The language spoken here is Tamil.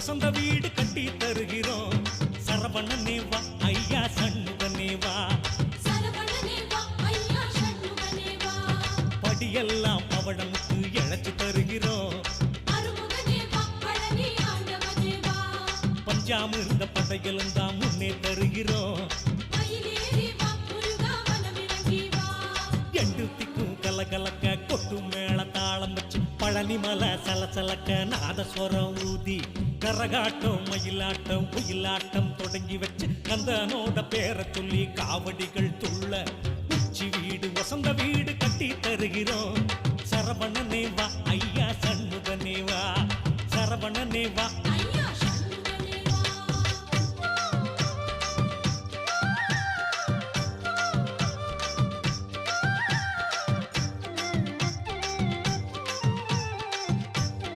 வசந்த வீடு கட்டி தருகிறோம். சரவணனே வா ஐயா சண்முகனே வா, படியெல்லாம் பவளமுக்கு இழைச்சு தருகிறோம். பஞ்சாமிருந்த படைகளும் தான் முன்னே தருகிறோம். எண்டுத்திக்கும் கலகலக்க கொட்டு மேள தாளம் வச்சு பழனிமலை சலசலக்க நாதஸ்வரம் ஊதி கரகாட்டம் மயிலாட்டம் ஒயிலாட்டம் தொடங்கி வச்சு கந்தனோட பேரை சொல்லி காவடிகள் துள்ள உச்சி வீடு வசந்த வீடு கட்டி தருகிறோம்.